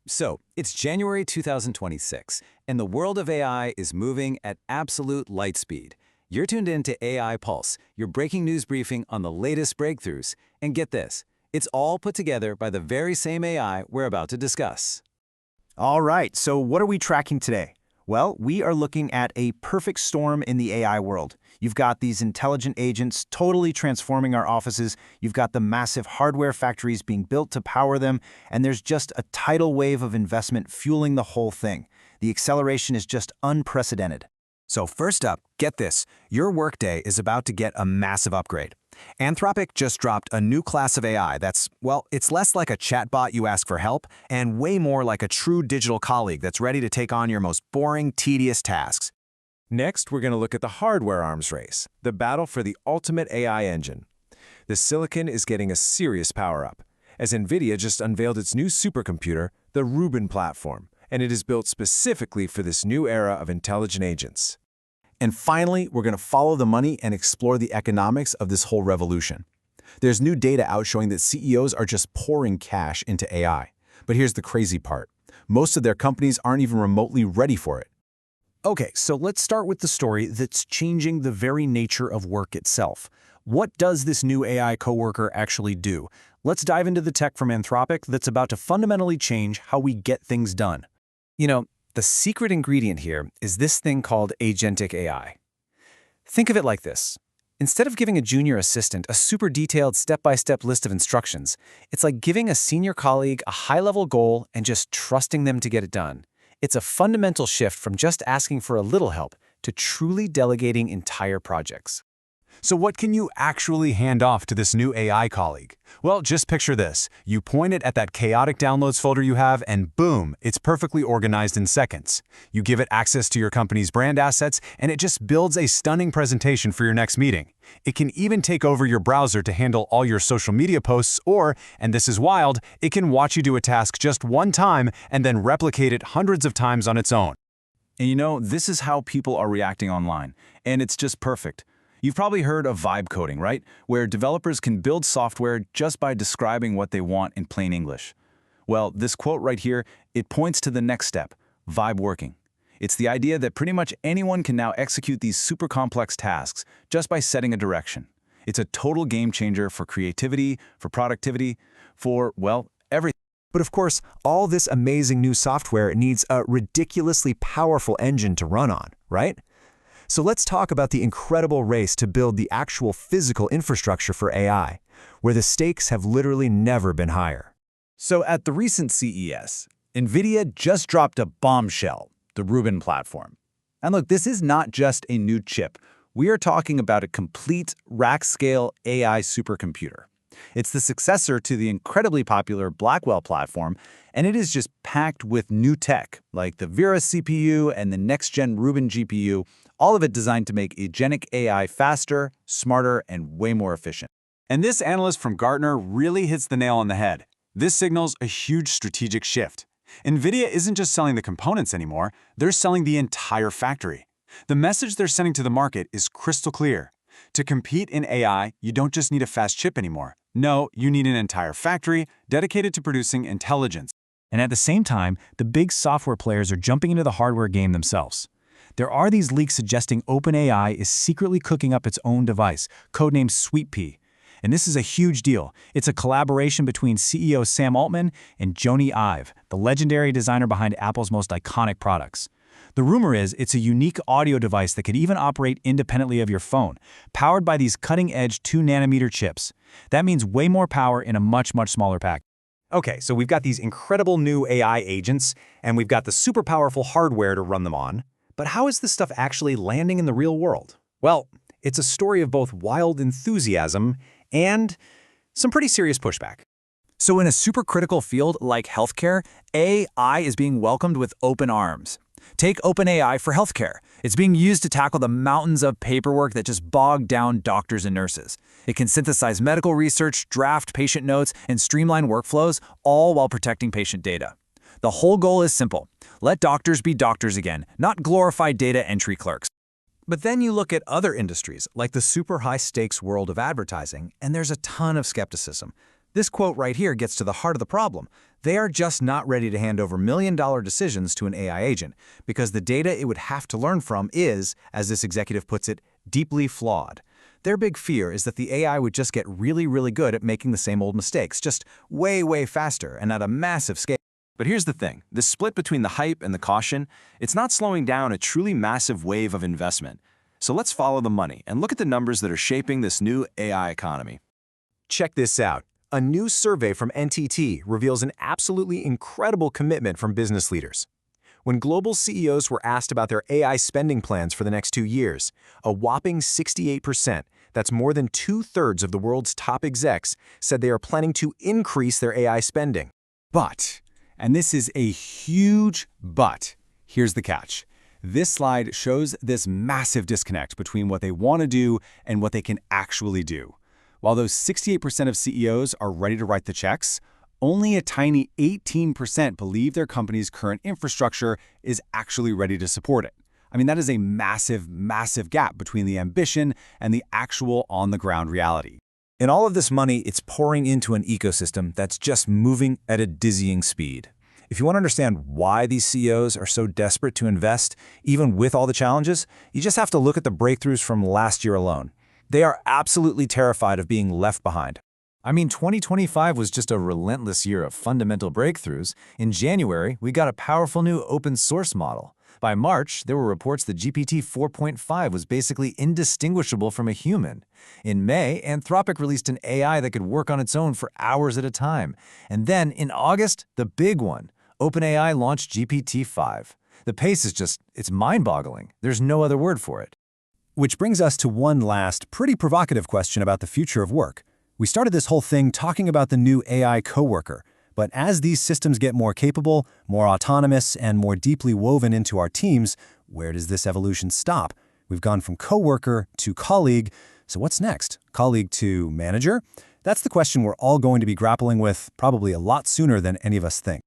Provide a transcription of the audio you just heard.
So, it's January 2026, and the world of AI is moving at absolute light speed. You're tuned in to AI Pulse, your breaking news briefing on the latest breakthroughs. And get this, it's all put together by the very same AI we're about to discuss. All right, so what are we tracking today? Well, we are looking at a perfect storm in the AI world. You've got these intelligent agents totally transforming our offices, you've got the massive hardware factories being built to power them, and there's just a tidal wave of investment fueling the whole thing. The acceleration is just unprecedented. So first up, get this, your workday is about to get a massive upgrade. Anthropic just dropped a new class of AI that's, well, it's less like a chatbot you ask for help and way more like a true digital colleague that's ready to take on your most boring, tedious tasks. Next, we're going to look at the hardware arms race, the battle for the ultimate AI engine. The silicon is getting a serious power-up, as NVIDIA just unveiled its new supercomputer, the Rubin platform, and it is built specifically for this new era of intelligent agents. And finally, we're going to follow the money and explore the economics of this whole revolution. There's new data out showing that CEOs are just pouring cash into AI. But here's the crazy part. Most of their companies aren't even remotely ready for it. Okay, so let's start with the story that's changing the very nature of work itself. What does this new AI coworker actually do? Let's dive into the tech from Anthropic that's about to fundamentally change how we get things done. You know, the secret ingredient here is this thing called agentic AI. Think of it like this. Instead of giving a junior assistant a super detailed step-by-step list of instructions, it's like giving a senior colleague a high-level goal and just trusting them to get it done. It's a fundamental shift from just asking for a little help to truly delegating entire projects. So what can you actually hand off to this new AI colleague? Well, just picture this. You point it at that chaotic downloads folder you have, and boom, it's perfectly organized in seconds. You give it access to your company's brand assets, and it just builds a stunning presentation for your next meeting. It can even take over your browser to handle all your social media posts, or, and this is wild, it can watch you do a task just one time and then replicate it hundreds of times on its own. And you know, this is how people are reacting online, and it's just perfect. You've probably heard of vibe coding, right? Where developers can build software just by describing what they want in plain English. Well, this quote right here, it points to the next step, vibe working. It's the idea that pretty much anyone can now execute these super complex tasks just by setting a direction. It's a total game changer for creativity, for productivity, for, well, everything. But of course, all this amazing new software needs a ridiculously powerful engine to run on, right? So let's talk about the incredible race to build the actual physical infrastructure for AI, where the stakes have literally never been higher. So at the recent CES, NVIDIA just dropped a bombshell, the Rubin platform. And look, this is not just a new chip. We are talking about a complete rack-scale AI supercomputer. It's the successor to the incredibly popular Blackwell platform, and it is just packed with new tech, like the Vera CPU and the next-gen Rubin GPU, all of it designed to make agentic AI faster, smarter, and way more efficient. And this analyst from Gartner really hits the nail on the head. This signals a huge strategic shift. NVIDIA isn't just selling the components anymore, they're selling the entire factory. The message they're sending to the market is crystal clear. To compete in AI, you don't just need a fast chip anymore. No, you need an entire factory dedicated to producing intelligence. And at the same time, the big software players are jumping into the hardware game themselves. There are these leaks suggesting OpenAI is secretly cooking up its own device, codenamed SweetPea. And this is a huge deal. It's a collaboration between CEO Sam Altman and Jony Ive, the legendary designer behind Apple's most iconic products. The rumor is it's a unique audio device that could even operate independently of your phone, powered by these cutting-edge 2-nanometer chips. That means way more power in a much smaller pack. Okay, so we've got these incredible new AI agents, and we've got the super powerful hardware to run them on. But how is this stuff actually landing in the real world? Well, it's a story of both wild enthusiasm and some pretty serious pushback. So in a supercritical field like healthcare, AI is being welcomed with open arms. Take OpenAI for healthcare. It's being used to tackle the mountains of paperwork that just bog down doctors and nurses. It can synthesize medical research, draft patient notes, and streamline workflows, all while protecting patient data. The whole goal is simple. Let doctors be doctors again, not glorified data entry clerks. But then you look at other industries, like the super high-stakes world of advertising, and there's a ton of skepticism. This quote right here gets to the heart of the problem. They are just not ready to hand over million-dollar decisions to an AI agent because the data it would have to learn from is, as this executive puts it, deeply flawed. Their big fear is that the AI would just get really, really good at making the same old mistakes, just way, way faster and at a massive scale. But here's the thing, the split between the hype and the caution, it's not slowing down a truly massive wave of investment. So let's follow the money and look at the numbers that are shaping this new AI economy. Check this out. A new survey from NTT reveals an absolutely incredible commitment from business leaders. When global CEOs were asked about their AI spending plans for the next 2 years, a whopping 68%, that's more than 2/3 of the world's top execs, said they are planning to increase their AI spending. But, and this is a huge but, here's the catch. This slide shows this massive disconnect between what they want to do and what they can actually do. While those 68% of CEOs are ready to write the checks, only a tiny 18% believe their company's current infrastructure is actually ready to support it. I mean, that is a massive, massive gap between the ambition and the actual on-the-ground reality. And all of this money, it's pouring into an ecosystem that's just moving at a dizzying speed. If you want to understand why these CEOs are so desperate to invest, even with all the challenges, you just have to look at the breakthroughs from last year alone. They are absolutely terrified of being left behind. I mean, 2025 was just a relentless year of fundamental breakthroughs. In January, we got a powerful new open source model. By March, there were reports that GPT 4.5 was basically indistinguishable from a human. In May, Anthropic released an AI that could work on its own for hours at a time. And then, in August, the big one, OpenAI launched GPT-5. The pace is it's mind-boggling. There's no other word for it. Which brings us to one last, pretty provocative question about the future of work. We started this whole thing talking about the new AI coworker, but as these systems get more capable, more autonomous, and more deeply woven into our teams, where does this evolution stop? We've gone from coworker to colleague, so what's next? Colleague to manager? That's the question we're all going to be grappling with probably a lot sooner than any of us think.